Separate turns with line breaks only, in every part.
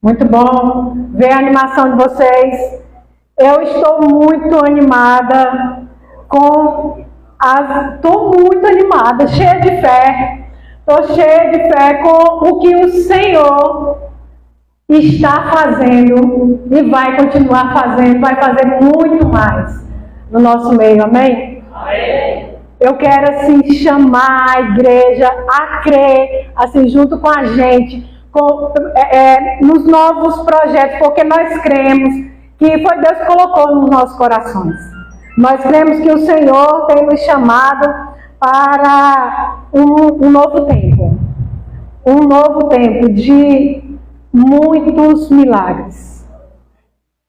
Muito bom ver a animação de vocês. Eu estou muito animada estou muito animada, cheia de fé. Estou cheia de fé com o que o Senhor está fazendo e vai continuar fazendo, vai fazer muito mais no nosso meio, amém?
Amém.
Eu quero assim chamar a igreja a crer, assim, junto com a gente, nos novos projetos, porque nós cremos que foi Deus que colocou nos nossos corações. Nós cremos que o Senhor tem nos chamado para um novo tempo. Um novo tempo de muitos milagres.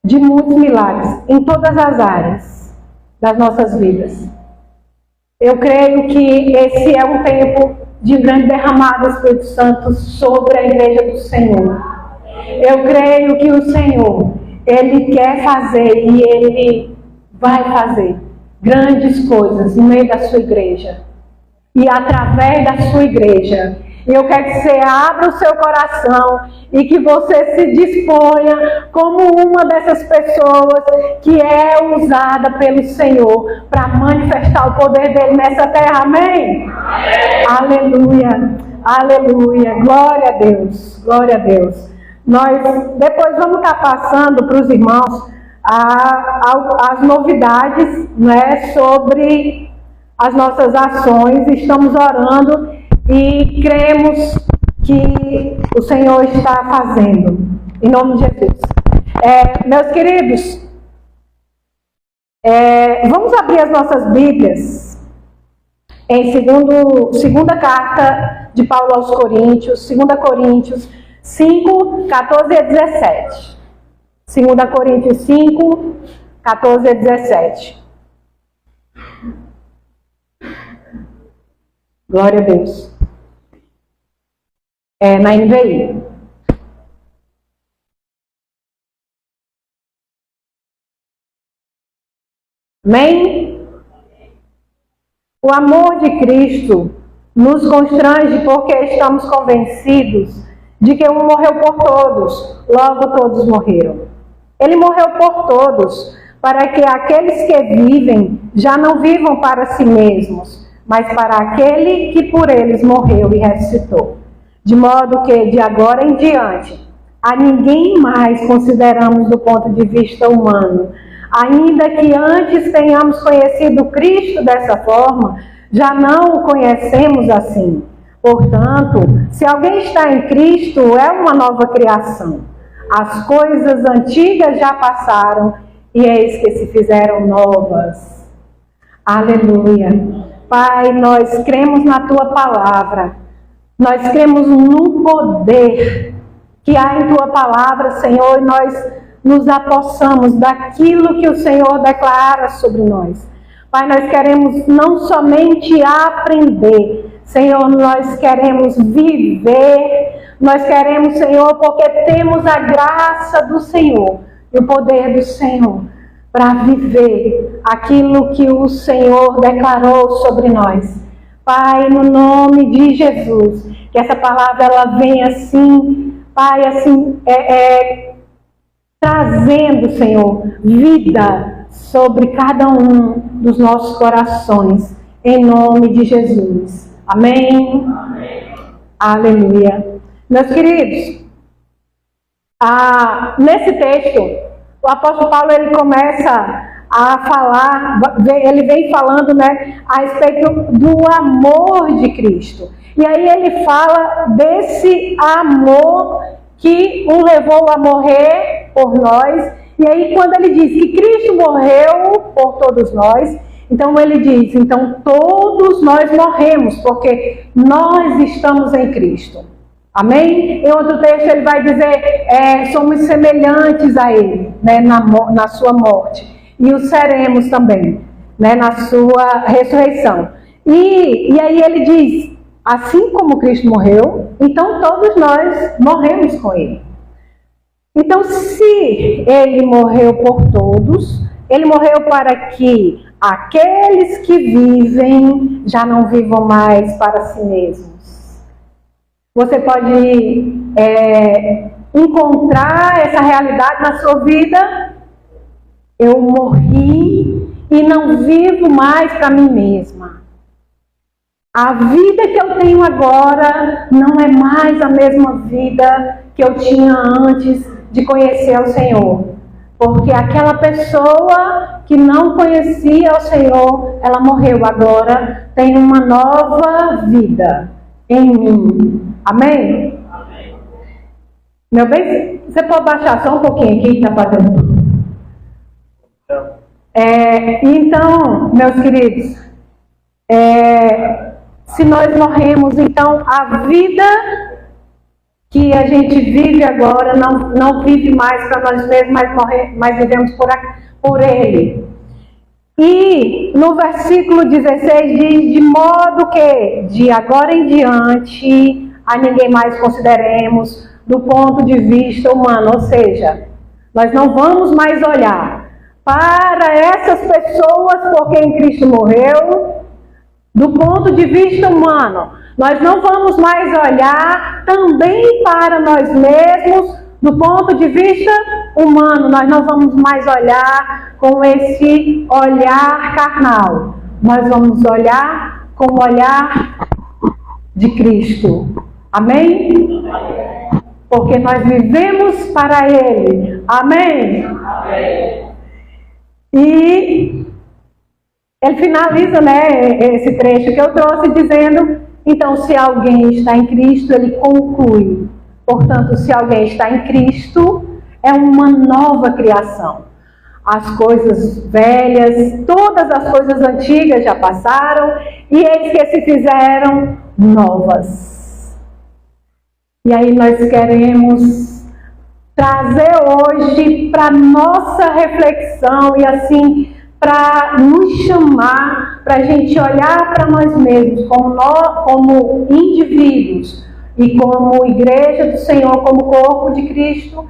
De muitos milagres em todas as áreas das nossas vidas. Eu creio que esse é um tempo de grande derramada do Espírito Santo sobre a igreja do Senhor. Eu creio que o Senhor, Ele quer fazer e Ele vai fazer grandes coisas no meio da sua igreja. E através da sua igreja. Eu quero que você abra o seu coração e que você se disponha como uma dessas pessoas que é usada pelo Senhor para manifestar o poder dele nessa terra. Amém?
Amém.
Aleluia, aleluia, glória a Deus, glória a Deus. Nós depois vamos estar passando para os irmãos as novidades, né, sobre as nossas ações. Estamos orando e cremos que o Senhor está fazendo, em nome de Jesus. Meus queridos, vamos abrir as nossas Bíblias em segunda carta de Paulo aos Coríntios, 2 Coríntios 5, 14 a 17. 2 Coríntios 5, 14 a 17. Glória a Deus. Na NVI. Amém? O amor de Cristo nos constrange porque estamos convencidos de que um morreu por todos, logo todos morreram. Ele morreu por todos, para que aqueles que vivem já não vivam para si mesmos, mas para aquele que por eles morreu e ressuscitou. De modo que, de agora em diante, a ninguém mais consideramos do ponto de vista humano. Ainda que antes tenhamos conhecido Cristo dessa forma, já não o conhecemos assim. Portanto, se alguém está em Cristo, é uma nova criação. As coisas antigas já passaram e eis que se fizeram novas. Aleluia. Pai, nós cremos na Tua palavra. Nós cremos no poder que há em Tua palavra, Senhor, e nós nos apossamos daquilo que o Senhor declara sobre nós. Pai, nós queremos não somente aprender, Senhor, nós queremos viver, nós queremos, Senhor, porque temos a graça do Senhor e o poder do Senhor para viver aquilo que o Senhor declarou sobre nós. Pai, no nome de Jesus, que essa palavra ela venha assim, Pai, assim, trazendo, Senhor, vida sobre cada um dos nossos corações, em nome de Jesus. Amém?
Amém.
Aleluia. Meus queridos, nesse texto, o apóstolo Paulo ele começa a falar, ele vem falando, né, a respeito do amor de Cristo. E aí ele fala desse amor que o levou a morrer por nós. E aí quando ele diz que Cristo morreu por todos nós, então ele diz, então todos nós morremos, porque nós estamos em Cristo. Amém? Em outro texto ele vai dizer, somos semelhantes a Ele, né, na sua morte. E o seremos também, né, na sua ressurreição. E aí ele diz, assim como Cristo morreu, então todos nós morremos com Ele. Então se Ele morreu por todos, Ele morreu para que aqueles que vivem já não vivam mais para si mesmos. Você pode encontrar essa realidade na sua vida? Eu morri e não vivo mais para mim mesma. A vida que eu tenho agora não é mais a mesma vida que eu tinha antes de conhecer o Senhor. Porque aquela pessoa que não conhecia o Senhor, ela morreu agora, tem uma nova vida em mim. Amém? Amém. Meu bem, você pode baixar só um pouquinho aqui, que está fazendo. Então, meus queridos, se nós morremos, então a vida que a gente vive agora não vive mais para nós mesmos, mas vivemos por Ele. E no versículo 16 diz: de modo que de agora em diante a ninguém mais consideremos do ponto de vista humano, ou seja, nós não vamos mais olhar para essas pessoas por quem Cristo morreu do ponto de vista humano. Nós não vamos mais olhar também para nós mesmos do ponto de vista humano. Nós não vamos mais olhar com esse olhar carnal. Nós vamos olhar com o olhar de Cristo. Amém? Porque nós vivemos para Ele. Amém? Amém. E ele finaliza, esse trecho que eu trouxe dizendo: então, se alguém está em Cristo, ele conclui. Portanto, se alguém está em Cristo, é uma nova criação. As coisas velhas, todas as coisas antigas já passaram e eis que se fizeram novas. E aí nós queremos trazer hoje para nossa reflexão e assim para nos chamar, para a gente olhar para nós mesmos como indivíduos e como igreja do Senhor, como corpo de Cristo,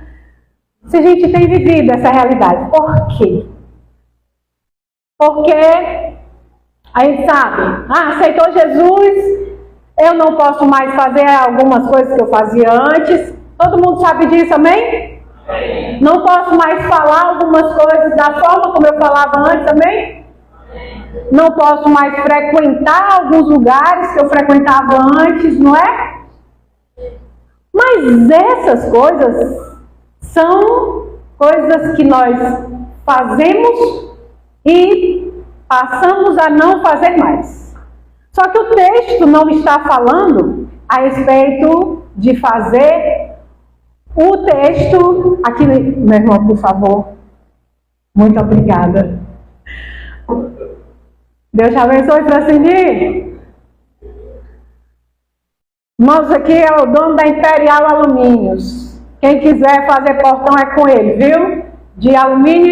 se a gente tem vivido essa realidade. Por quê? Porque a gente sabe, aceitou Jesus, eu não posso mais fazer algumas coisas que eu fazia antes. Todo mundo sabe disso, amém? Amém. Não posso mais falar algumas coisas da forma como eu falava antes, amém? Amém. Não posso mais frequentar alguns lugares que eu frequentava antes, não é? Mas essas coisas são coisas que nós fazemos e passamos a não fazer mais. Só que o texto não está falando a respeito de fazer. O texto, aqui, meu irmão, por favor. Muito obrigada. Deus te abençoe, Francine. Irmãos, aqui é o dono da Imperial Alumínios. Quem quiser fazer portão é com ele, viu? De alumínio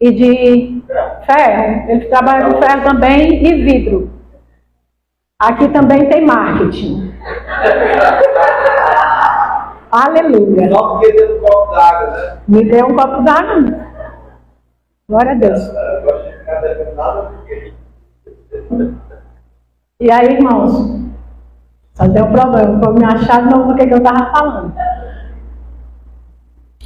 e de ferro. Ele trabalha com ferro também e vidro. Aqui também tem marketing. Aleluia. Só porque deu um copo d'água, né? Me deu um copo d'água. Glória a Deus. E aí, irmãos? Só deu um problema. Vou me achar de novo do que eu estava falando.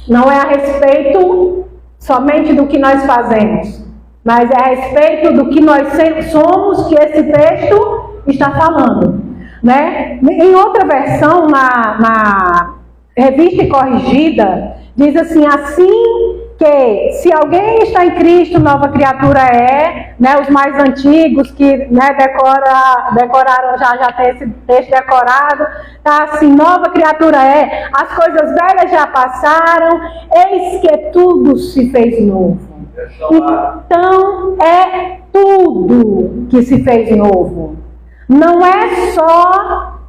Não é a respeito somente do que nós fazemos, mas é a respeito do que nós somos que esse texto está falando, né? Em outra versão, na Revista e Corrigida, diz assim: assim que se alguém está em Cristo, nova criatura é, né? Os mais antigos que, né, decoraram já tem esse texto decorado, tá assim: nova criatura é, as coisas velhas já passaram, eis que tudo se fez novo. Então é tudo que se fez novo. Não é só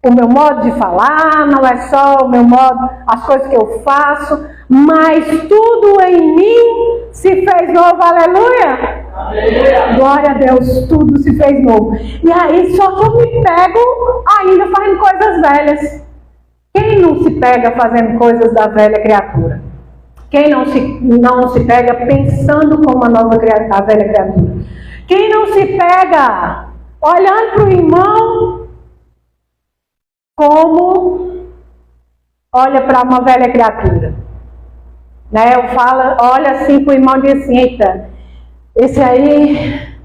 o meu modo de falar, não é só o meu modo, as coisas que eu faço, mas tudo em mim se fez novo, aleluia! Aleluia. Glória a Deus, tudo se fez novo. E aí, só que eu me pego ainda fazendo coisas velhas. Quem não se pega fazendo coisas da velha criatura? Quem não se pega pensando como a velha criatura? Quem não se pega olhando para o irmão como olha para uma velha criatura. Né? Eu falo, olha assim para o irmão e diz assim, eita, esse aí,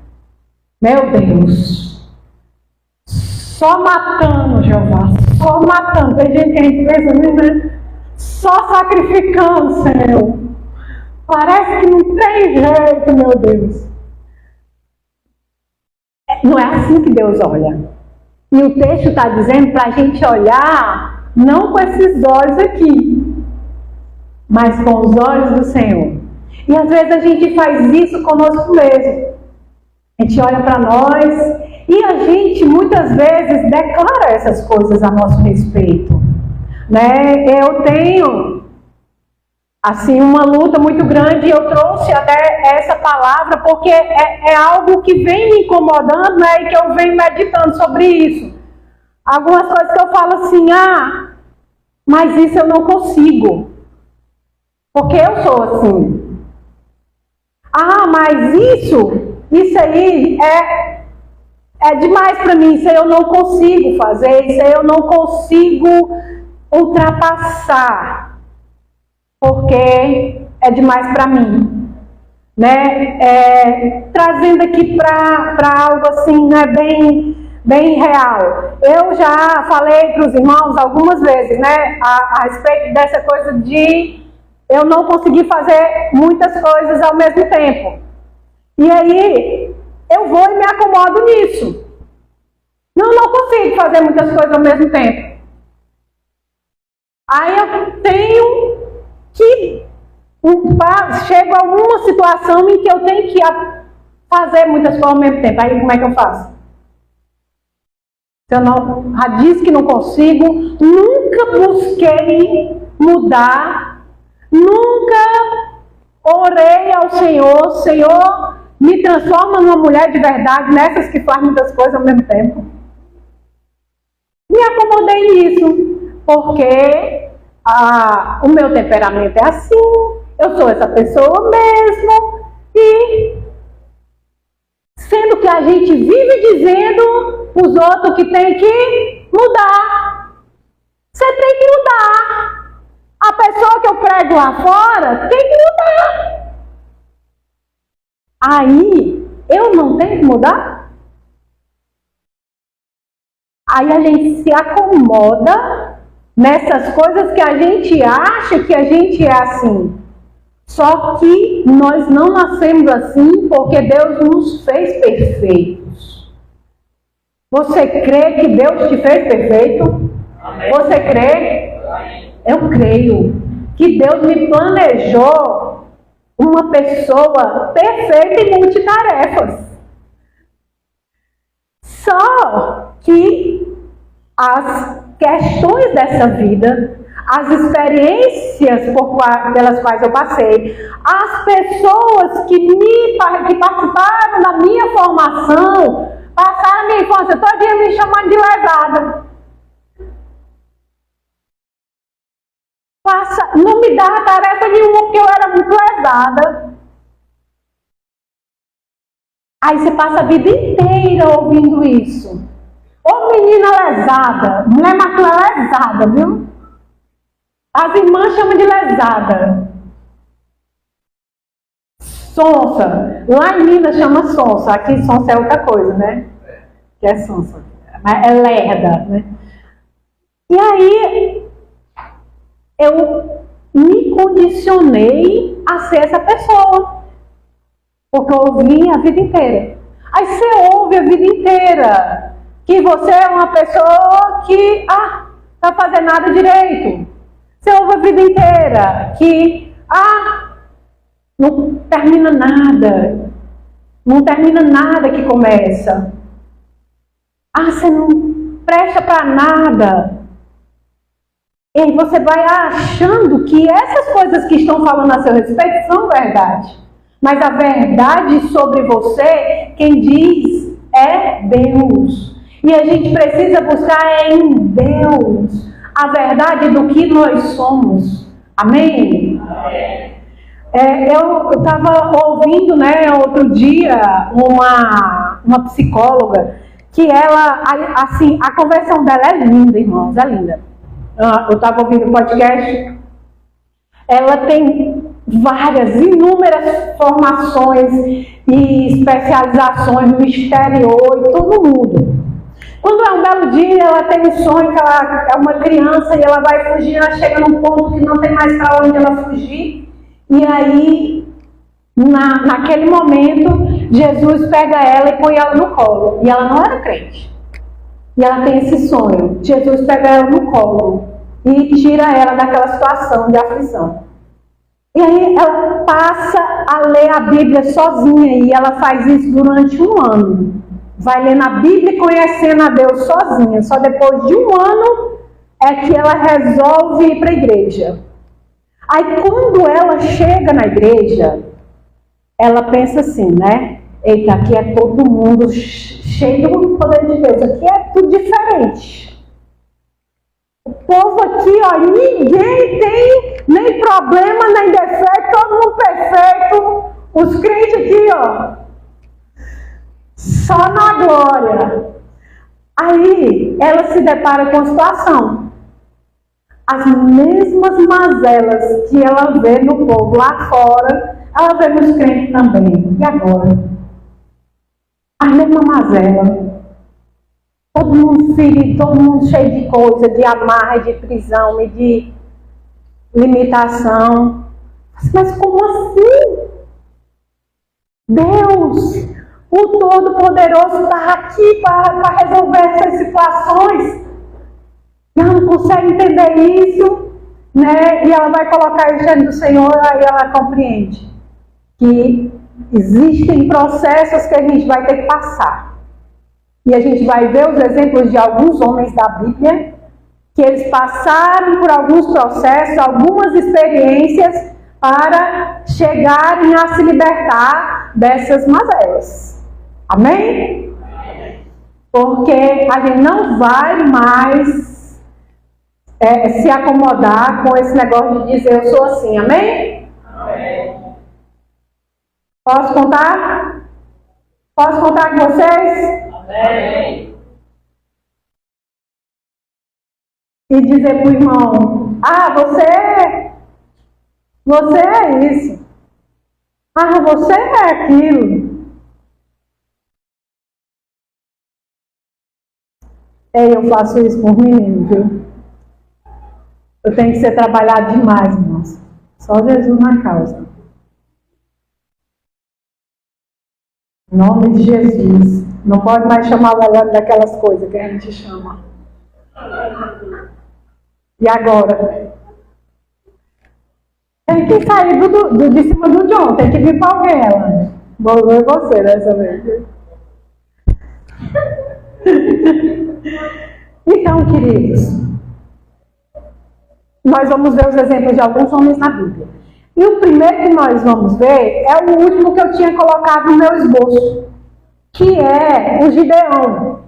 meu Deus, só matando, Jeová, só matando. Tem gente que a gente pensa, né? Só sacrificando, Senhor. Parece que não tem jeito, meu Deus. Não é assim que Deus olha. E o texto está dizendo para a gente olhar, não com esses olhos aqui, mas com os olhos do Senhor. E às vezes a gente faz isso conosco mesmo. A gente olha para nós e a gente muitas vezes declara essas coisas a nosso respeito. Né? Eu tenho assim uma luta muito grande e eu trouxe até essa palavra porque é algo que vem me incomodando, né? E que eu venho meditando sobre isso. Algumas coisas que eu falo assim, mas isso eu não consigo. Porque eu sou assim. Mas isso aí é demais para mim, isso aí eu não consigo fazer, isso aí eu não consigo ultrapassar, porque é demais para mim. Né? Trazendo aqui para algo assim, né, bem real. Eu já falei para os irmãos algumas vezes, né, a respeito dessa coisa de eu não conseguir fazer muitas coisas ao mesmo tempo. E aí, eu vou e me acomodo nisso. Não consigo fazer muitas coisas ao mesmo tempo. Aí eu tenho que... chego a uma situação em que eu tenho que fazer muitas coisas ao mesmo tempo. Aí como é que eu faço? Se eu não disse que não consigo, nunca busquei mudar, nunca orei ao Senhor, Senhor, me transforma numa mulher de verdade, nessas que faz muitas coisas ao mesmo tempo. Me acomodei nisso, porque o meu temperamento é assim, eu sou essa pessoa mesmo, e sendo que a gente vive dizendo os outros que tem que mudar. Você tem que mudar. A pessoa que eu prego lá fora tem que mudar. Aí, eu não tenho que mudar? Aí a gente se acomoda nessas coisas que a gente acha que a gente é assim. Só que nós não nascemos assim porque Deus nos fez perfeitos. Você crê que Deus te fez perfeito? Amém. Você crê? Amém. Eu creio que Deus me planejou uma pessoa perfeita e multitarefas. Só que as questões dessa vida, as experiências pelas quais eu passei, as pessoas que participaram da minha formação, passaram a minha infância todinha me chamando de lesada. Não me dava tarefa nenhuma porque eu era muito lesada. Aí você passa a vida inteira ouvindo isso. Ô menina lesada, mulher macula lesada, viu? As irmãs chamam de lesada. Sonsa. Lá em Minas chama sonsa. Aqui sonsa é outra coisa, né? Que é sonsa. Mas é lerda, né? E aí, eu me condicionei a ser essa pessoa. Porque eu ouvi a vida inteira. Aí você ouve a vida inteira que você é uma pessoa que tá fazendo nada direito. Você ouve a vida inteira que não termina nada. Não termina nada que começa. Você não presta para nada. E aí você vai achando que essas coisas que estão falando a seu respeito são verdade. Mas a verdade sobre você, quem diz é Deus. E a gente precisa buscar em Deus a verdade do que nós somos. Amém? Amém. Eu estava ouvindo, né, outro dia, uma psicóloga que ela, assim, a conversão dela é linda, irmãos, é linda. Eu estava ouvindo o podcast, ela tem várias, inúmeras formações e especializações no exterior e todo mundo. Quando é um belo dia, ela tem um sonho que ela é uma criança e ela vai fugir, ela chega num ponto que não tem mais para onde ela fugir. E aí, naquele momento, Jesus pega ela e põe ela no colo. E ela não era crente. E ela tem esse sonho. Jesus pega ela no colo e tira ela daquela situação de aflição. E aí ela passa a ler a Bíblia sozinha e ela faz isso durante um ano. Vai lendo a Bíblia e conhecendo a Deus sozinha. Só depois de um ano é que ela resolve ir para a igreja. Aí quando ela chega na igreja, ela pensa assim, né? Eita, aqui é todo mundo cheio do poder de Deus. Aqui é tudo diferente. O povo aqui, ó, ninguém tem nem problema, nem defeito, todo mundo perfeito. Os crentes aqui, ó, só na glória. Aí ela se depara com a situação. As mesmas mazelas que ela vê no povo lá fora, ela vê nos crentes também. E agora? A mesma mazela. Todo mundo ferido, todo mundo cheio de coisa, de amarra, de prisão e de limitação. Mas como assim? Deus, o Todo-Poderoso, está aqui para resolver essas situações. E ela não consegue entender isso, né? E ela vai colocar isso diante do Senhor, aí ela compreende que existem processos que a gente vai ter que passar. E a gente vai ver os exemplos de alguns homens da Bíblia, que eles passaram por alguns processos, algumas experiências, para chegarem a se libertar dessas mazelas. Amém? Porque a gente não vai mais se acomodar com esse negócio de dizer eu sou assim. Amém? Amém. Posso contar? Posso contar com vocês? Amém. E dizer para o irmão, você é isso. Você é aquilo. Eu faço isso por menino, viu? Eu tenho que ser trabalhado demais, irmãos. Só Jesus na causa. Em nome de Jesus. Não pode mais chamar o olhar daquelas coisas que a gente chama. E agora? Tem que sair de cima do John. Tem que vir para alguém, ela. Vou ver você dessa vez. Então, queridos, nós vamos ver os exemplos de alguns homens na Bíblia. E o primeiro que nós vamos ver é o último que eu tinha colocado no meu esboço, que é o Gideão.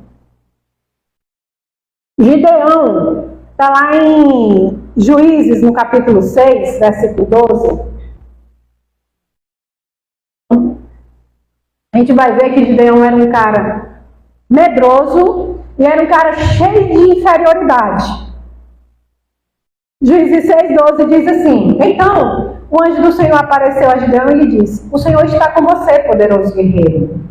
Gideão está lá em Juízes, no capítulo 6, versículo 12. A gente vai ver que Gideão era um cara medroso e era um cara cheio de inferioridade. Juízes 6,12 diz assim: Então, o anjo do Senhor apareceu a Gideão e lhe disse: O Senhor está com você, poderoso guerreiro.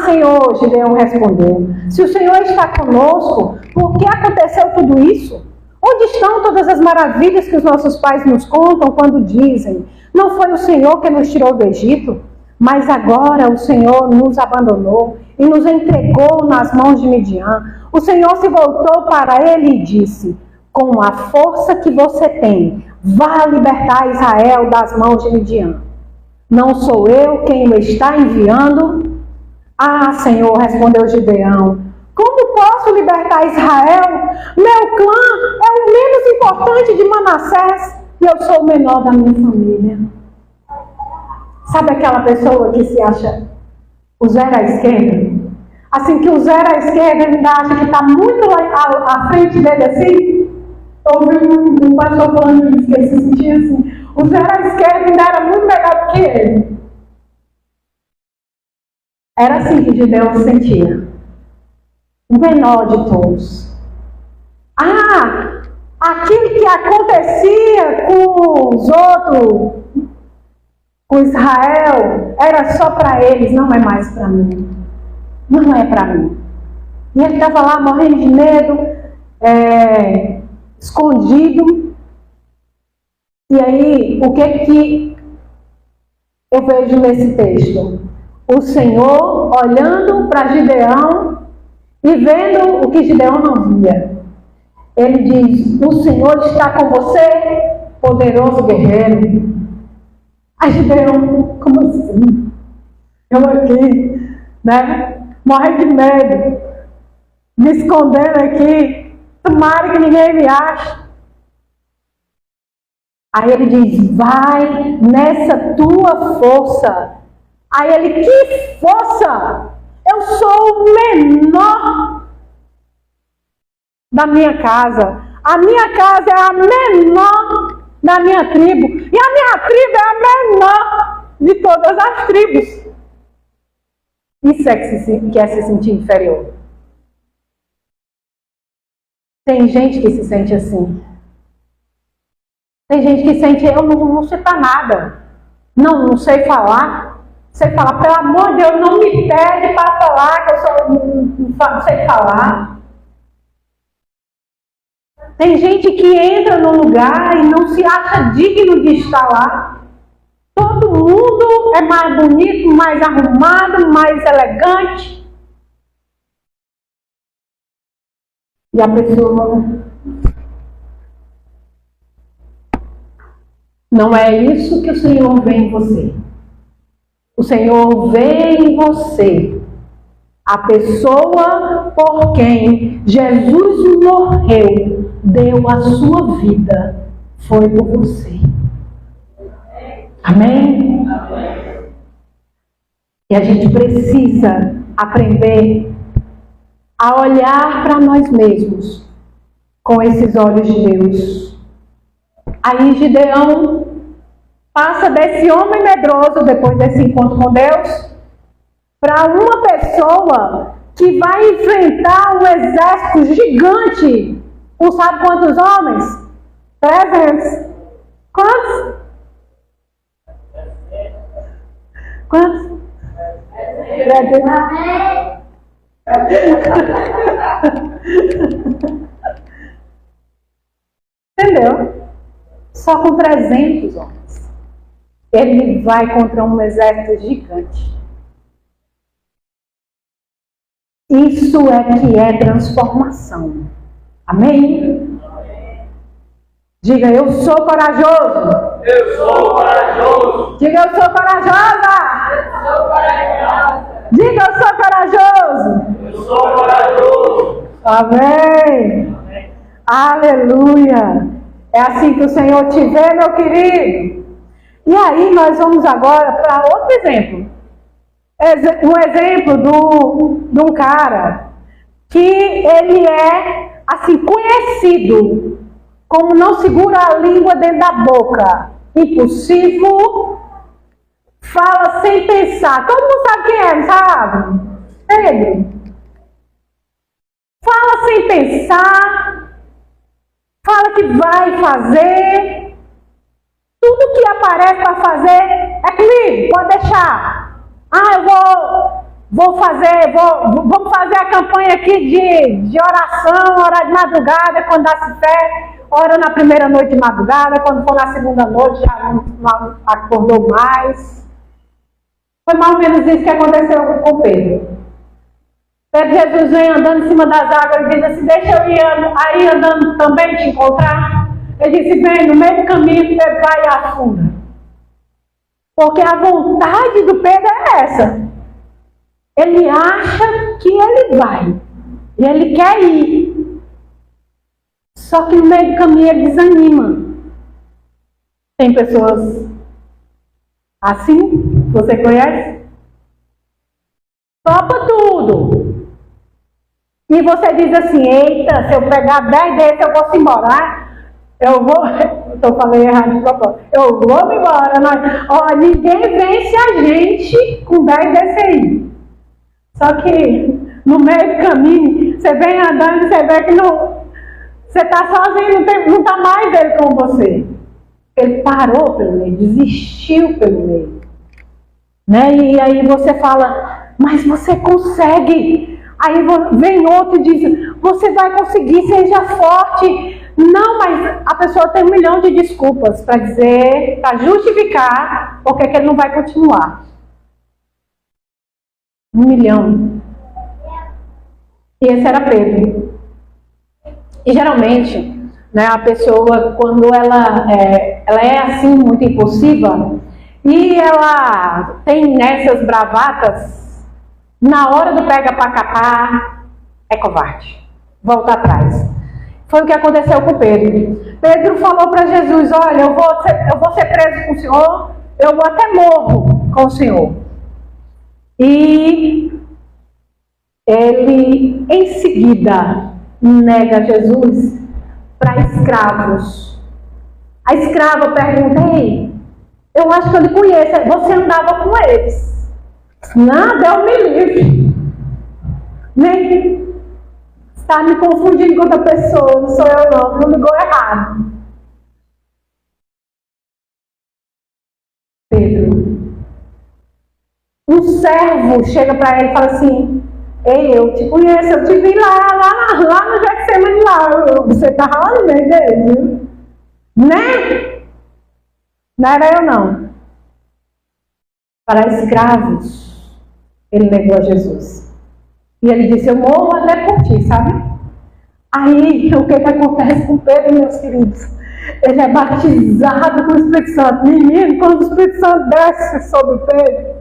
Senhor, Gideão respondeu, se o Senhor está conosco, por que aconteceu tudo isso? Onde estão todas as maravilhas que os nossos pais nos contam quando dizem, não foi o Senhor que nos tirou do Egito? Mas agora o Senhor nos abandonou e nos entregou nas mãos de Midian. O Senhor se voltou para ele e disse, com a força que você tem, vá libertar Israel das mãos de Midian. Não sou eu quem o está enviando? Senhor, respondeu Gideão, como posso libertar Israel? Meu clã é o menos importante de Manassés e eu sou o menor da minha família. Sabe aquela pessoa que se acha o zero à esquerda? Assim que o zero à esquerda ainda acha que está muito lá à frente dele assim? Ouvi um pastor falando isso, que ele se sentia assim. O zero à esquerda ainda era muito melhor do que ele. Era assim que Gideão se sentia. o menor de todos. Ah, aquilo que acontecia com os outros, com Israel, era só para eles, não é mais para mim. Não é para mim. E ele estava lá morrendo de medo, escondido. E aí, o que eu vejo nesse texto? O Senhor olhando para Gideão e vendo o que Gideão não via. Ele diz: o Senhor está com você, poderoso guerreiro. Aí Gideão, como assim? Eu aqui, né? Morrendo de medo, me escondendo aqui, tomara que ninguém me ache. Aí ele diz: vai nessa tua força. Aí ele: que força? Eu sou o menor da minha casa. A minha casa é a menor da minha tribo. E a minha tribo é a menor de todas as tribos. Isso é que é se sentir inferior. Tem gente que se sente assim. Tem gente que sente: eu não sei para nada. Não sei falar. Sei falar, pelo amor de Deus, não me pede para falar, que eu não sei falar. Tem gente que entra no lugar e não se acha digno de estar lá. Todo mundo é mais bonito, mais arrumado, mais elegante. E a pessoa... Não é isso que o Senhor vê em você. O Senhor vê em você a pessoa por quem Jesus morreu, deu a sua vida, foi por você. Amém? Amém. E a gente precisa aprender a olhar para nós mesmos com esses olhos de Deus. Aí Gideão passa desse homem medroso, depois desse encontro com Deus, para uma pessoa que vai enfrentar um exército gigante. Não sabe quantos homens? 300. Quantos? Quantos? 300. Entendeu? Só com 300 homens. Ele vai contra um exército gigante. Isso é que é transformação. Amém? Diga: eu sou corajoso.
Eu sou corajoso.
Diga: eu sou corajosa.
Eu sou corajosa.
Diga: eu sou corajoso.
Eu sou corajoso.
Amém.
Amém.
Aleluia. É assim que o Senhor te vê, meu querido. E aí nós vamos agora para outro exemplo. Um exemplo de um cara que ele é assim conhecido como não segura a língua dentro da boca, impulsivo, fala sem pensar. Todo mundo sabe quem é, não sabe? Pedro. Fala sem pensar, fala que vai fazer, tudo que aparece para fazer é comigo, pode deixar. Vamos fazer a campanha aqui de oração, hora de madrugada, quando dá-se fé, ora na primeira noite de madrugada, quando for na segunda noite já não acordou mais. Foi mais ou menos isso que aconteceu com Pedro. Pedro, Jesus vem andando em cima das águas e diz assim: deixa eu ir aí andando também te encontrar. Ele disse: vem, no meio do caminho Pedro vai e afunda. Porque a vontade do Pedro é essa. Ele acha que ele vai. E ele quer ir. Só que no meio do caminho ele desanima. Tem pessoas assim? Você conhece? Topa tudo. E você diz assim: eita, se eu pegar 10 desses eu posso ir embora. Eu vou, eu falei errado de propósito. Eu vou me embora. Ninguém vence a gente com 10 desse aí. Só que no meio do caminho, você vem andando e você vê que não, você está sozinho, não está mais ele com você. Ele parou pelo meio, desistiu pelo meio. Né? E aí você fala, mas você consegue. Aí vem outro e diz, você vai conseguir, seja forte. Não, mas a pessoa tem 1 milhão de desculpas para dizer, para justificar porque que ele não vai continuar. 1 milhão. E esse era Pedro. E geralmente, né, a pessoa, quando ela é assim, muito impulsiva, e ela tem essas bravatas, na hora do pega pra capar, é covarde. Volta atrás. Foi o que aconteceu com Pedro. Pedro falou para Jesus, olha, eu vou ser preso com o Senhor, eu até morro com o Senhor. E ele, em seguida, nega Jesus para escravos. A escrava pergunta, ei, eu acho que eu lhe conheço, você andava com eles. Nada, eu me livre. Nem está me confundindo com outra pessoa, não sou eu não ligou errado. Pedro, um servo chega para ele e fala assim, ei, eu te conheço, eu te vi lá no Getsemane lá, você estava lá no meio dele, viu? Né? Não era eu não. Para escravos, ele negou a Jesus. E ele disse, eu morro até por ti, sabe? Aí, o que acontece com Pedro, meus queridos? Ele é batizado com o Espírito Santo. Menino, quando o Espírito Santo desce sobre Pedro,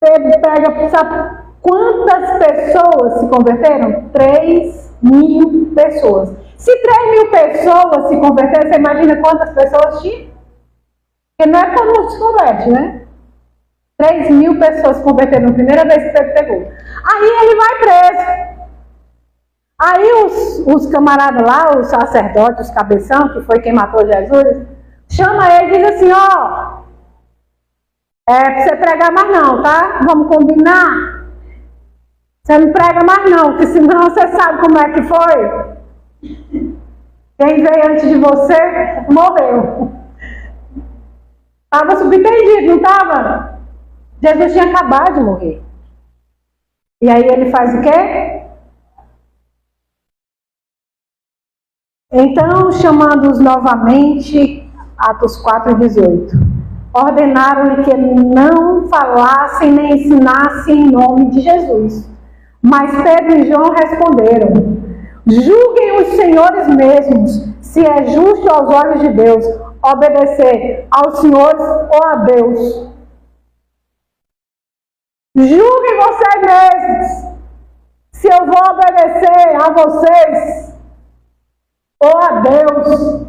Pedro pega, sabe quantas pessoas se converteram? 3.000 pessoas. Se 3.000 pessoas se converteram, você imagina quantas pessoas tinha? Porque não é todo mundo se converte, né? 3.000 pessoas se converteram na primeira vez que Pedro pegou. Aí ele vai preso. Aí os camaradas lá, os sacerdotes, os cabeção, que foi quem matou Jesus, chama ele e diz assim, ó, pra você pregar mais não, tá? Vamos combinar? Você não prega mais não, porque senão você sabe como é que foi. Quem veio antes de você, morreu. Estava subentendido, não estava? Jesus tinha acabado de morrer. E aí ele faz o quê? Então, chamando-os novamente, Atos 4:18, ordenaram-lhe que não falassem nem ensinassem em nome de Jesus. Mas Pedro e João responderam, julguem os senhores mesmos, se é justo aos olhos de Deus obedecer aos senhores ou a Deus. Julguem vocês mesmos, se eu vou obedecer a vocês ou a Deus.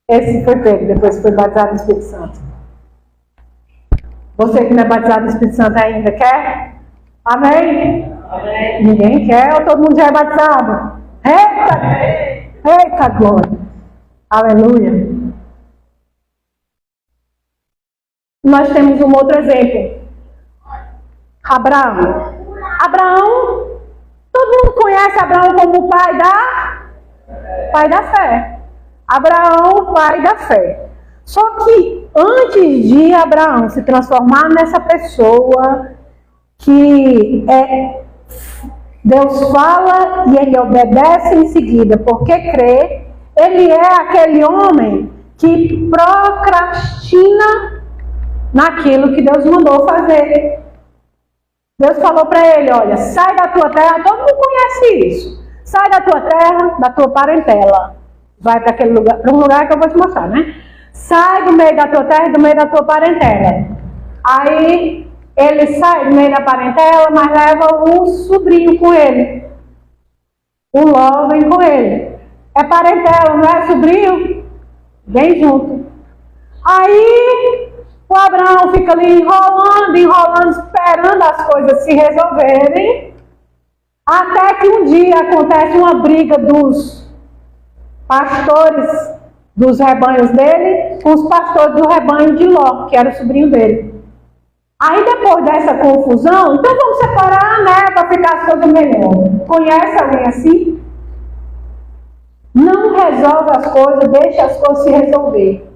Esse foi Pedro, depois foi batizado no Espírito Santo. Você que não é batizado no Espírito Santo ainda, quer? Amém?
Amém.
Ninguém quer ou todo mundo já é batizado? Eita! Eita glória! Aleluia! Nós temos um outro exemplo. Abraão. Abraão, todo mundo conhece Abraão como o pai da fé. Abraão, pai da fé. Só que antes de Abraão se transformar nessa pessoa que Deus fala e ele obedece em seguida porque crê, ele é aquele homem que procrastina naquilo que Deus mandou fazer. Deus falou para ele, olha, sai da tua terra, todo mundo conhece isso. Sai da tua terra, da tua parentela. Vai para aquele lugar, para um lugar que eu vou te mostrar, né? Sai do meio da tua terra e do meio da tua parentela. Aí ele sai do meio da parentela, mas leva um sobrinho com ele. O Ló vem com ele. É parentela, não é sobrinho? Vem junto. Aí o Abraão fica ali enrolando, esperando as coisas se resolverem. Até que um dia acontece uma briga dos pastores dos rebanhos dele com os pastores do rebanho de Ló, que era o sobrinho dele. Aí depois dessa confusão, então vamos separar, né, para ficar as coisas melhor. Conhece alguém assim? Não resolve as coisas, deixa as coisas se resolver.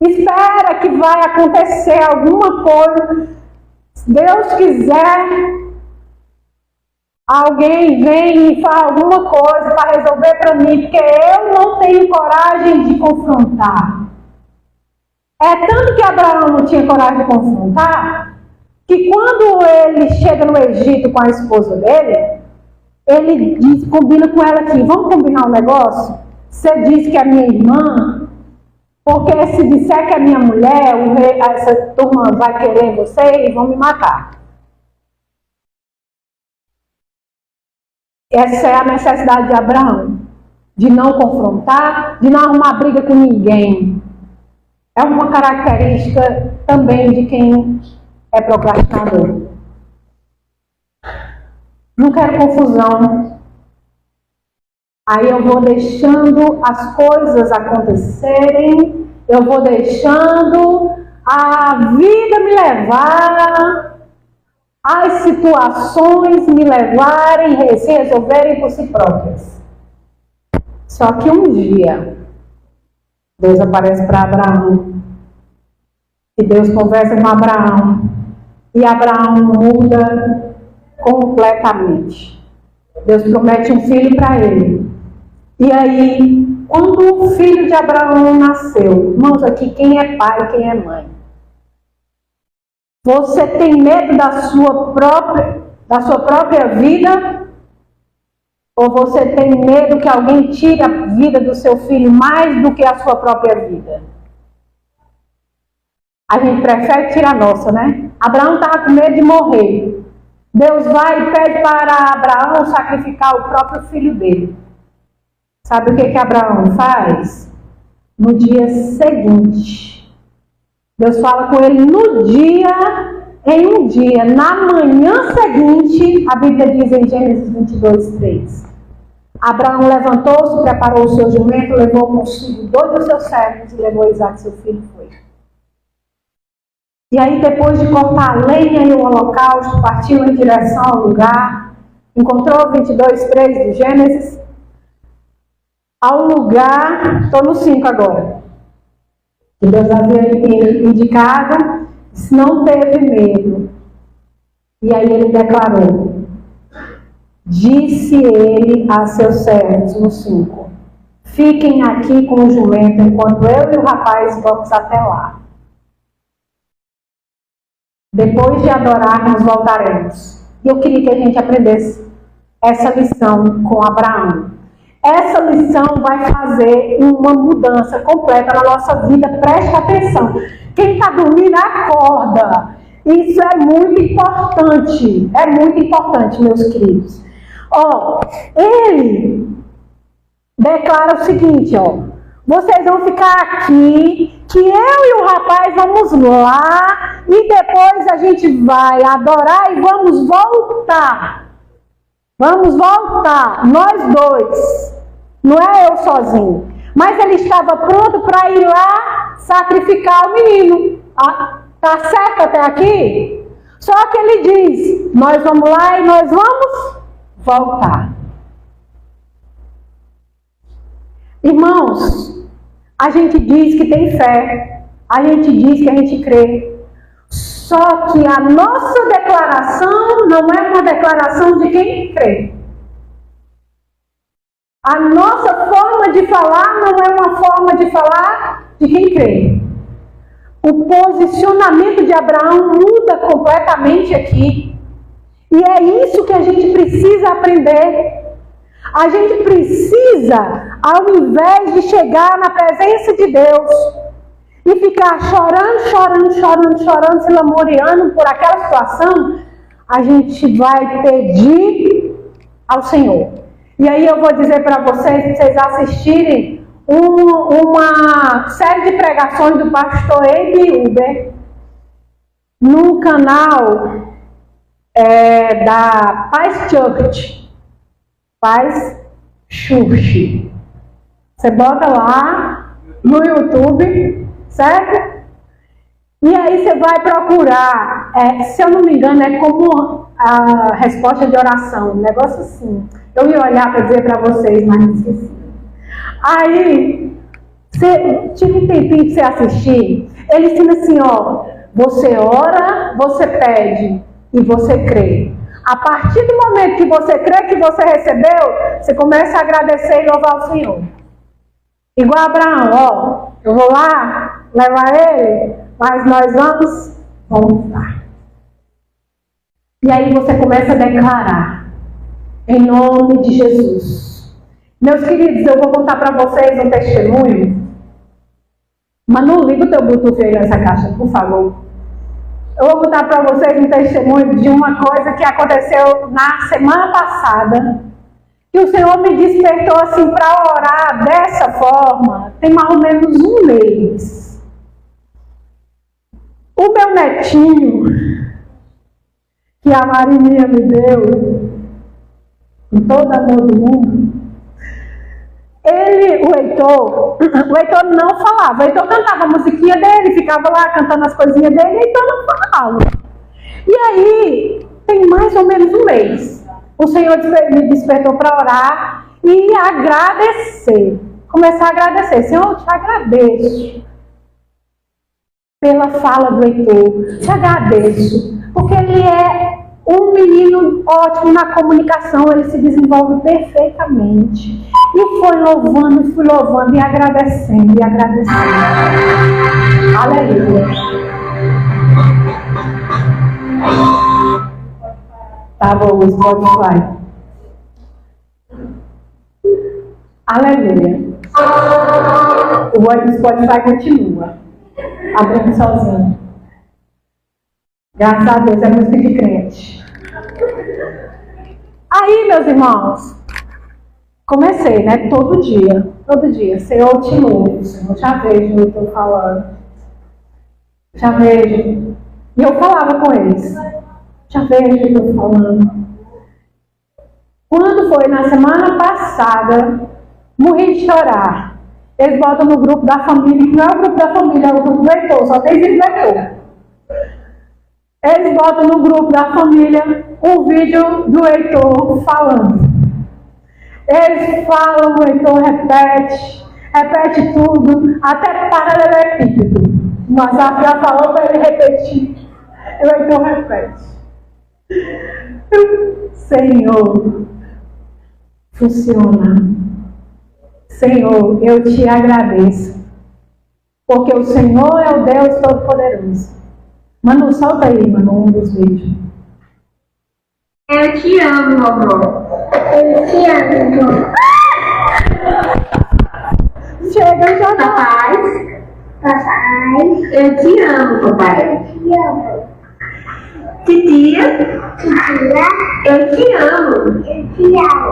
Espera que vai acontecer alguma coisa. Se Deus quiser, alguém vem e fala alguma coisa para resolver para mim, porque eu não tenho coragem de confrontar. É tanto que Abraão não tinha coragem de confrontar, que quando ele chega no Egito com a esposa dele, ele combina com ela aqui, vamos combinar um negócio? Você diz que é minha irmã, porque se disser que é minha mulher, essa turma vai querer você e vão me matar. Essa é a necessidade de Abraão, de não confrontar, de não arrumar briga com ninguém. É uma característica também de quem é procrastinador. Não quero confusão. Aí eu vou deixando as coisas acontecerem, eu vou deixando a vida me levar, as situações me levarem, se resolverem por si próprias. Só que um dia, Deus aparece para Abraão, e Deus conversa com Abraão, e Abraão muda completamente. Deus promete um filho para ele. E aí, quando o filho de Abraão nasceu, irmãos, aqui quem é pai e quem é mãe? Você tem medo da sua própria vida? Ou você tem medo que alguém tire a vida do seu filho mais do que a sua própria vida? A gente prefere tirar a nossa, né? Abraão estava com medo de morrer. Deus vai e pede para Abraão sacrificar o próprio filho dele. Sabe o que Abraão faz? No dia seguinte. Deus fala com ele em um dia, na manhã seguinte, a Bíblia diz em Gênesis 22:3. Abraão levantou-se, preparou o seu jumento, levou consigo 2 dos seus servos e levou Isaque, seu filho, e foi. E aí, depois de cortar a lenha e o holocausto, partiu em direção ao lugar, encontrou 22:3 de Gênesis, ao lugar, estou no 5 agora, que Deus havia indicado, não teve medo. E aí ele declarou, disse ele a seus servos, no 5, fiquem aqui com o jumento, enquanto eu e o rapaz vamos até lá. Depois de adorarmos, voltaremos. E eu queria que a gente aprendesse essa lição com Abraão. Essa lição vai fazer uma mudança completa na nossa vida. Preste atenção. Quem está dormindo, acorda. Isso é muito importante. É muito importante, meus queridos. Ele declara o seguinte, vocês vão ficar aqui, que eu e o rapaz vamos lá, e depois a gente vai adorar e vamos voltar. Vamos voltar, nós dois. Não é eu sozinho. Mas ele estava pronto para ir lá sacrificar o menino. Tá certo até aqui? Só que ele diz, nós vamos lá e nós vamos voltar. Irmãos, a gente diz que tem fé, a gente diz que a gente crê, só que a nossa declaração não é uma declaração de quem crê. A nossa forma de falar não é uma forma de falar de quem crê. O posicionamento de Abraão muda completamente aqui. E é isso que a gente precisa aprender. A gente precisa, ao invés de chegar na presença de Deus e ficar chorando, se lamoreando por aquela situação, a gente vai pedir ao Senhor. E aí eu vou dizer para vocês assistirem uma série de pregações do pastor Amy Uber no canal da Paz Church. Paz Church. Você bota lá no YouTube, certo? E aí você vai procurar, se eu não me engano, é como a resposta de oração, um negócio assim. Eu ia olhar para dizer para vocês, mas não esqueci. Aí, você tira um tempinho para você assistir, ele ensina assim, ó, você ora, você pede e você crê. A partir do momento que você crê que você recebeu, você começa a agradecer e louvar o Senhor. Igual Abraão, ó, eu vou lá levar ele, mas nós vamos lá. E aí você começa a declarar, em nome de Jesus. Meus queridos, eu vou contar para vocês um testemunho, mas não liga o teu Bluetooth aí nessa caixa, por favor. Eu vou contar para vocês um testemunho de uma coisa que aconteceu na semana passada, que o Senhor me despertou assim para orar dessa forma, tem mais ou menos um mês. O meu netinho, que a Marininha me deu, com todo amor do mundo, o Heitor não falava. O Heitor cantava a musiquinha dele, ficava lá cantando as coisinhas dele, e o Heitor não falava. E aí, tem mais ou menos um mês, o Senhor me despertou para orar e agradecer. Começar a agradecer. Senhor, eu te agradeço pela fala do Heitor. Te agradeço, porque ele é um menino ótimo na comunicação, ele se desenvolve perfeitamente. E fui louvando e agradecendo, Aleluia. Tava o Spotify. Aleluia. O voz do Spotify continua abrindo sozinho. Graças a Deus, é música de crente. Aí, meus irmãos, comecei, né? Todo dia. Senhor, te louvo, Senhor, já vejo eu estou falando. Já vejo. E eu falava com eles. Já vejo eu estou falando. Quando foi na semana passada, morri de chorar. Eles botam no grupo da família, que não é o grupo da família, é o grupo do Heitor, só tem vídeo do Heitor. Eles botam no grupo da família um vídeo do Heitor falando. Eles falam, o Heitor repete tudo, até paralelepípedo. O Mazaf já falou para ele repetir, o Heitor repete. Senhor, funciona. Senhor, eu te agradeço, porque o Senhor é o Deus Todo-Poderoso. Mano, solta aí, mano, um dos vídeos.
Eu te amo, vovó. Eu te amo, vovó.
Chega, já não.
Papai. Eu te amo, papai. Eu te amo. Titia. Eu te amo. Eu te amo.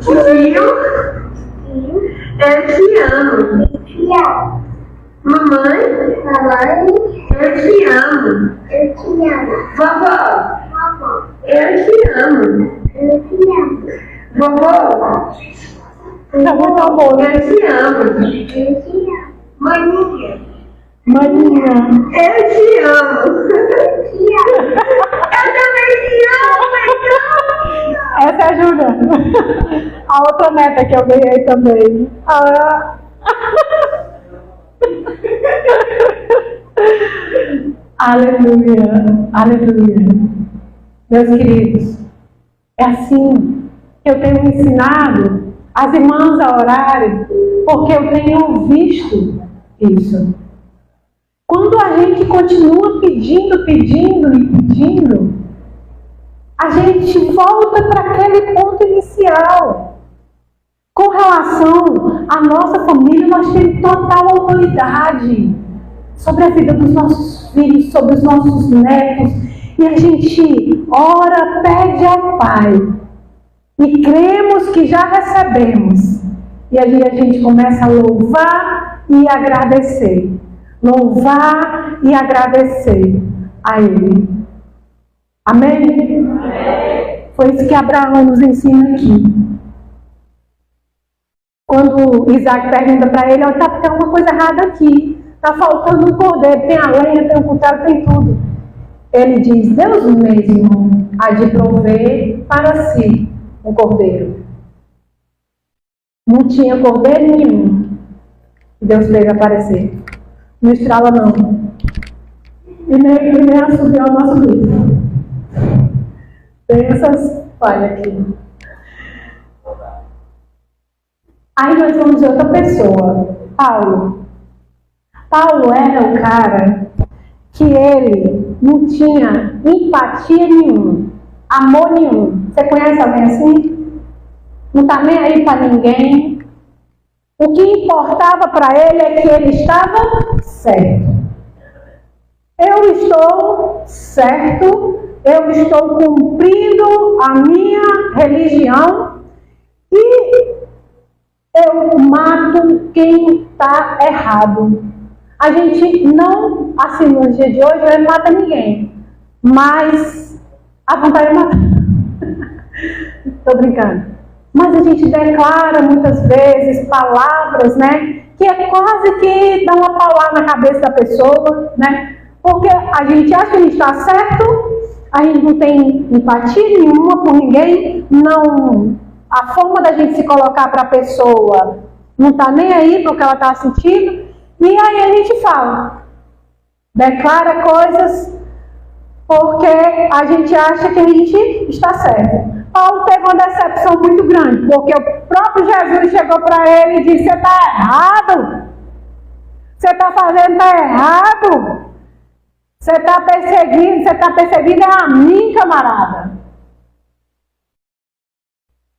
Tio. Eu te amo. Eu te amo. Mamãe. Eu te amo. Eu te amo. Vovó. Eu te amo. Eu te amo. Vovó.
Tá muito amor.
Eu te amo. Eu te amo. Maninha. Eu te amo. Eu te amo. Eu também te amo,
Essa é a Júlia. A outra neta que eu ganhei também. Aleluia. Aleluia. Meus queridos, é assim que eu tenho ensinado as irmãs a orarem, porque eu tenho visto isso. Quando a gente continua pedindo, a gente volta para aquele ponto inicial. Com relação à nossa família, nós temos total autoridade sobre a vida dos nossos filhos, sobre os nossos netos. E a gente ora, pede ao Pai. E cremos que já recebemos. E aí a gente começa a louvar e agradecer. Louvar e agradecer a Ele. Amém? Amém? Foi isso que Abraão nos ensina aqui. Quando Isaac pergunta para ele, tem alguma coisa errada aqui. Está faltando um cordeiro, tem a lenha, tem o cutelo, tem tudo. Ele diz, Deus mesmo há de prover para si um cordeiro. Não tinha cordeiro nenhum. Deus veio aparecer. Não estrala não. E nem assobiou o nosso grito. Tem essas falhas aqui. Aí nós vamos ver outra pessoa. Paulo. Paulo era o cara que ele não tinha empatia nenhuma, amor nenhum. Você conhece alguém assim? Não está nem aí para ninguém. O que importava para ele é que ele estava certo. Eu estou certo, eu estou cumprindo a minha religião e eu mato quem está errado. A gente não, assim, no dia de hoje, não mata ninguém. Mas a vontade de matar. Estou brincando. Mas a gente declara muitas vezes palavras, né? Que é quase que dá uma paulada na cabeça da pessoa, né? Porque a gente acha que a gente está certo, a gente não tem empatia nenhuma por ninguém, não. A forma da gente se colocar para a pessoa não está nem aí para o que ela está sentindo. E aí a gente fala, declara coisas porque a gente acha que a gente está certo. Paulo teve uma decepção muito grande, porque o próprio Jesus chegou para ele e disse, você está errado, você está fazendo errado, você está perseguindo é a mim, camarada.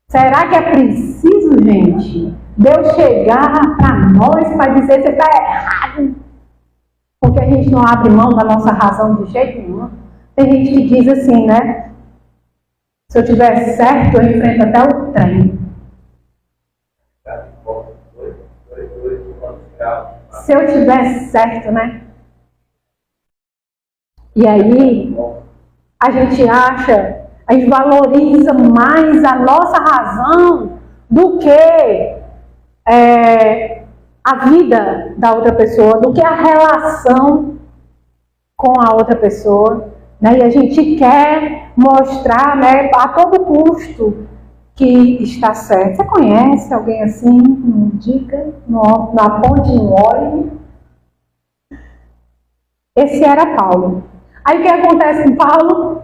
Será que é preciso, gente, Deus chegar para nós para dizer que você está errado? Porque a gente não abre mão da nossa razão de jeito nenhum. Tem gente que diz assim, né? Se eu tiver certo, eu enfrento até o trem. Se eu tiver certo, né? E aí, a gente acha, a gente valoriza mais a nossa razão do que a vida da outra pessoa, do que a relação com a outra pessoa. Né? E a gente quer mostrar, né, a todo custo que está certo. Você conhece alguém assim? Me diga, na ponte no óleo. Esse era Paulo. Aí o que acontece com Paulo?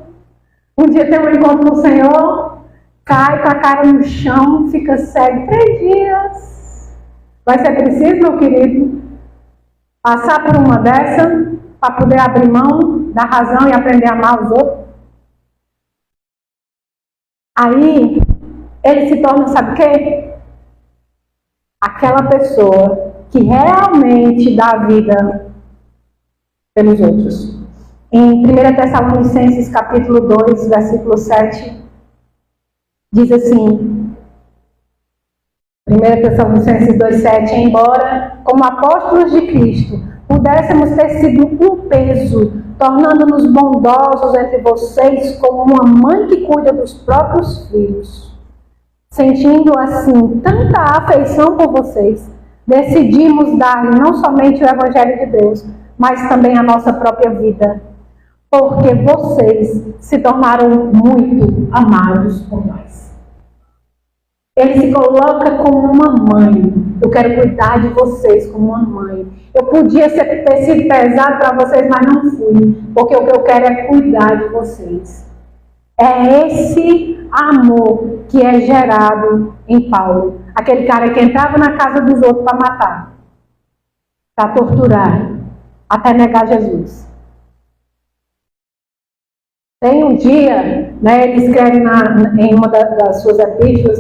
Um dia tem um encontro com o Senhor, cai com a cara no chão, fica cego 3 dias. Vai ser preciso, meu querido, passar por uma dessa para poder abrir mão da razão e aprender a amar os outros? Aí, ele se torna, sabe o quê? Aquela pessoa que realmente dá vida pelos outros. Em 1 Tessalonicenses, capítulo 2, versículo 7, diz assim, 1 Tessalonicenses 2,7, embora, como apóstolos de Cristo, pudéssemos ter sido um peso, tornando-nos bondosos entre vocês, como uma mãe que cuida dos próprios filhos. Sentindo assim tanta afeição por vocês, decidimos dar não somente o Evangelho de Deus, mas também a nossa própria vida, porque vocês se tornaram muito amados por nós. Ele se coloca como uma mãe. Eu quero cuidar de vocês como uma mãe. Eu podia ter sido pesado para vocês, mas não fui. Porque o que eu quero é cuidar de vocês. É esse amor que é gerado em Paulo. Aquele cara que entrava na casa dos outros para matar, para torturar, até negar Jesus. Tem um dia, né, ele escreve em uma das suas epístolas,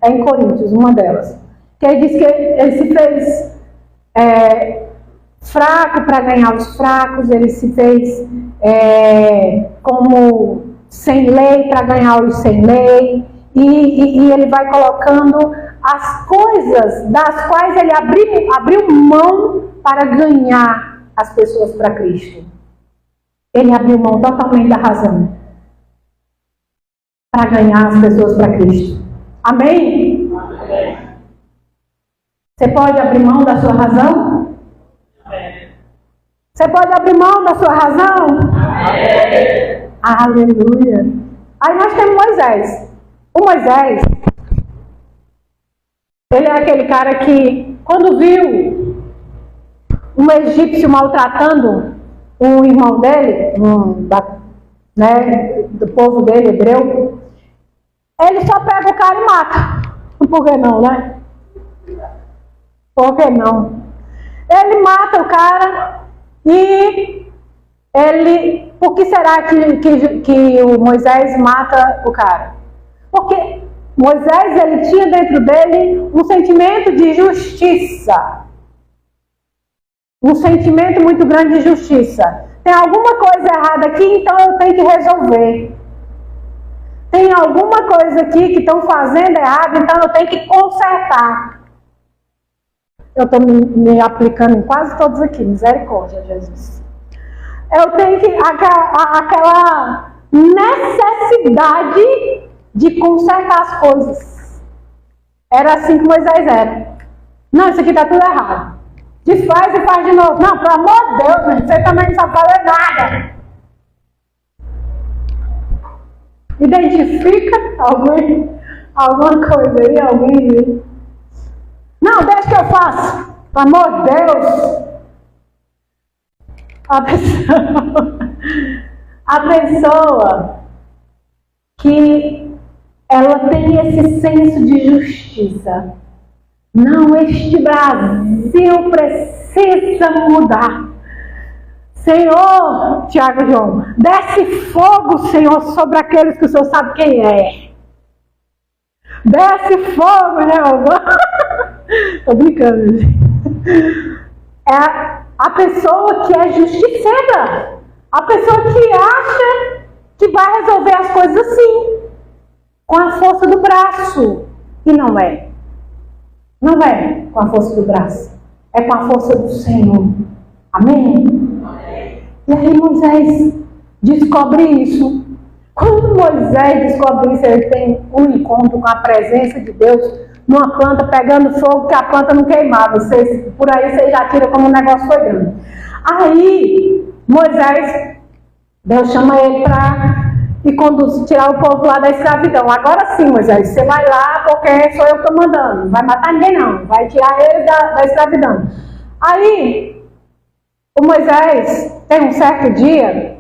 em Coríntios, uma delas, que ele diz que ele se fez fraco para ganhar os fracos, ele se fez como sem lei para ganhar os sem lei, e ele vai colocando as coisas das quais ele abriu mão para ganhar as pessoas para Cristo. Ele abriu mão totalmente da razão para ganhar as pessoas para Cristo. Amém? Amém? Você pode abrir mão da sua razão? Amém. Você pode abrir mão da sua razão?
Amém.
Aleluia. Aí nós temos Moisés. O Moisés, ele é aquele cara que, quando viu um egípcio maltratando um irmão dele, do povo dele, hebreu, ele só pega o cara e mata. Por que não, né? Por que não? Ele mata o cara e ele... Por que será que o Moisés mata o cara? Porque Moisés, ele tinha dentro dele um sentimento de justiça. Um sentimento muito grande de justiça. Tem alguma coisa errada aqui, então eu tenho que resolver. Tem alguma coisa aqui que estão fazendo errado, então eu tenho que consertar. Eu estou me aplicando em quase todos aqui, misericórdia, Jesus. Eu tenho que, aquela necessidade de consertar as coisas. Era assim que Moisés era. Não, isso aqui está tudo errado. Desfaz e faz de novo. Não, pelo amor de Deus, gente, você também não sabe fazer nada. Identifica alguma coisa aí, alguém. Não, deixa que eu faço. Pelo amor de Deus. A pessoa que ela tem esse senso de justiça. Não, este Brasil precisa mudar. Senhor, Tiago e João, desce fogo, Senhor, sobre aqueles que o Senhor sabe quem é. Desce fogo, né? Tô brincando, gente. É a pessoa que é justiceira. A pessoa que acha que vai resolver as coisas assim, com a força do braço. E não é. Não é com a força do braço. É com a força do Senhor. Amém? Amém. E aí Moisés descobre isso. Quando Moisés descobre isso, ele tem um encontro com a presença de Deus numa planta pegando fogo que a planta não queimava. Por aí você já tira como o negócio foi grande. Aí Moisés, Deus chama ele para ir tirar o povo lá da escravidão. Agora sim, Moisés, você vai lá porque sou eu que estou mandando. Não vai matar ninguém não, vai tirar eles da escravidão. Aí o Moisés tem um certo dia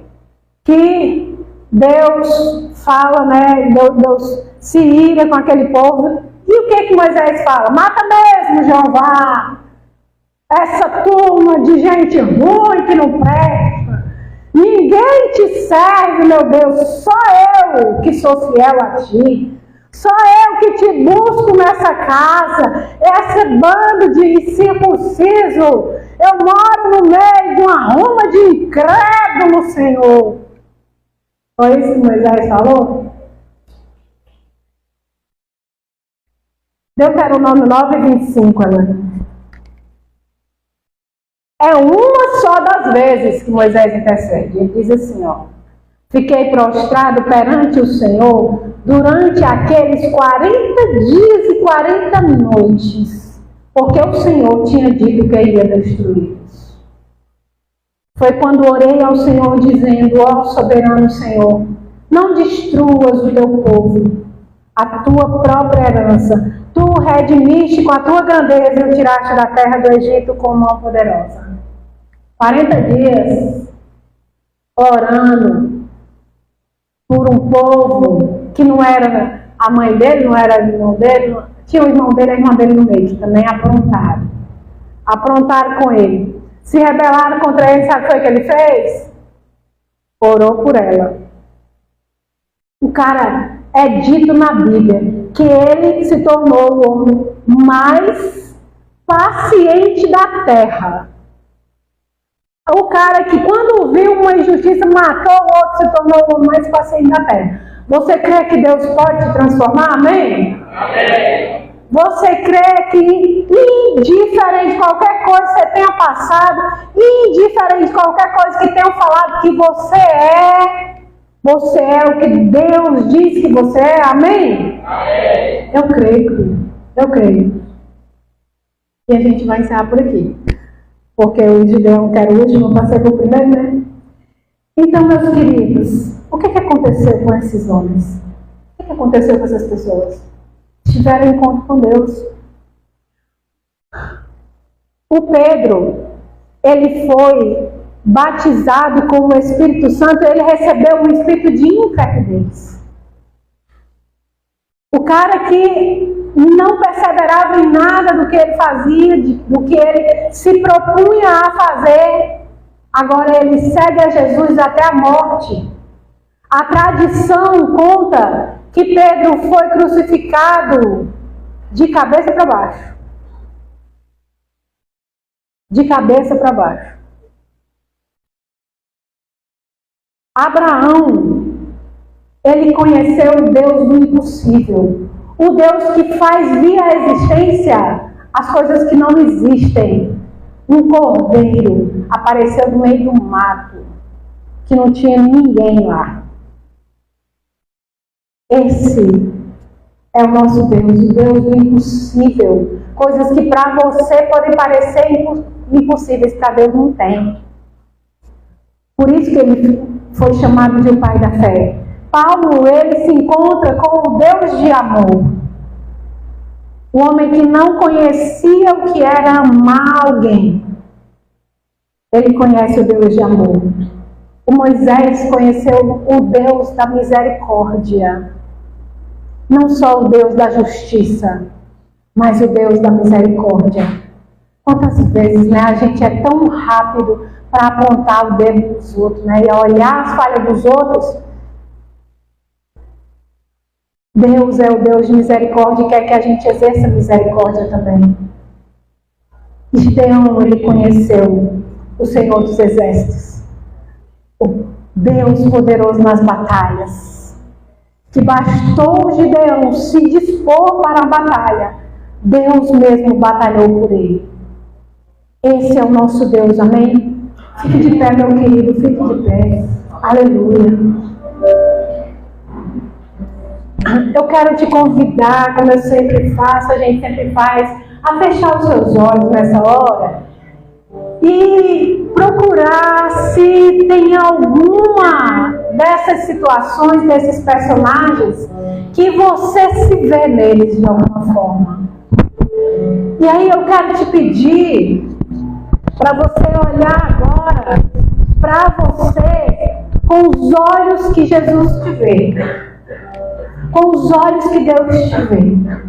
que Deus fala, né? Deus se ira com aquele povo. E o que Moisés fala? Mata mesmo, Jeová. Essa turma de gente ruim que não presta. Ninguém te serve, meu Deus. Só eu que sou fiel a ti. Só eu que te busco nessa casa. Esse bando de incircunciso. Eu moro no meio de uma ruma de incrédulo, Senhor. Foi isso que Moisés falou? Deuteronômio 9:25, agora. É uma só das vezes que Moisés intercede. Ele diz assim, ó. Fiquei prostrado perante o Senhor durante aqueles 40 dias e 40 noites, porque o Senhor tinha dito que ia destruí-los. Foi quando orei ao Senhor dizendo, ó soberano Senhor, não destruas o teu povo, a tua própria herança. Tu o redimiste com a tua grandeza e o tiraste da terra do Egito com mão poderosa. 40 dias orando por um povo que não era a mãe dele, não era o irmão dele, tinha o irmão dele e a irmã dele no meio, que também aprontaram. Aprontaram com ele. Se rebelaram contra ele, sabe o que ele fez? Orou por ela. O cara, é dito na Bíblia que ele se tornou o homem mais paciente da terra. O cara que quando viu uma injustiça matou o outro, se tornou o homem mais paciente da terra. Você crê que Deus pode te transformar? Amém?
Amém.
Você crê que indiferente de qualquer coisa que você tenha passado, indiferente de qualquer coisa que tenham falado que você é o que Deus diz que você é, amém?
Amém.
Eu creio. E a gente vai encerrar por aqui. porque o Gideão, que era o último, passei por primeiro, né? Então, meus queridos, o que aconteceu com esses homens? O que aconteceu com essas pessoas? Tiveram encontro com Deus. O Pedro, ele foi batizado com o Espírito Santo, ele recebeu um espírito de intrepidez. O cara que não perseverava em nada do que ele fazia, do que ele se propunha a fazer, agora ele segue a Jesus até a morte. A tradição conta que Pedro foi crucificado de cabeça para baixo. De cabeça para baixo. Abraão, ele conheceu o Deus do impossível. O Deus que faz vir à existência as coisas que não existem. Um cordeiro apareceu no meio do mato, que não tinha ninguém lá. Esse é o nosso Deus, o Deus do impossível. Coisas que para você podem parecer impossíveis, para Deus não tem. Por isso que ele foi chamado de o pai da fé. Paulo, ele se encontra com o Deus de amor. O homem que não conhecia o que era amar alguém. Ele conhece o Deus de amor. O Moisés conheceu o Deus da misericórdia. Não só o Deus da justiça, mas o Deus da misericórdia. Quantas vezes, né, a gente é tão rápido para apontar o dedo dos outros, né, e olhar as falhas dos outros. Deus é o Deus de misericórdia e quer que a gente exerça misericórdia também. Gideão, ele conheceu o Senhor dos Exércitos, o Deus poderoso nas batalhas, que bastou Gideão se dispor para a batalha, Deus mesmo batalhou por ele. Esse é o nosso Deus, amém? Fique de pé, meu querido, fique de pé. Aleluia. Eu quero te convidar, como eu sempre faço, a gente sempre faz, a fechar os seus olhos nessa hora e procurar se tem alguma dessas situações, desses personagens, que você se vê neles de alguma forma. E aí eu quero te pedir para você olhar agora para você com os olhos que Jesus te vê. Com os olhos que Deus te vê.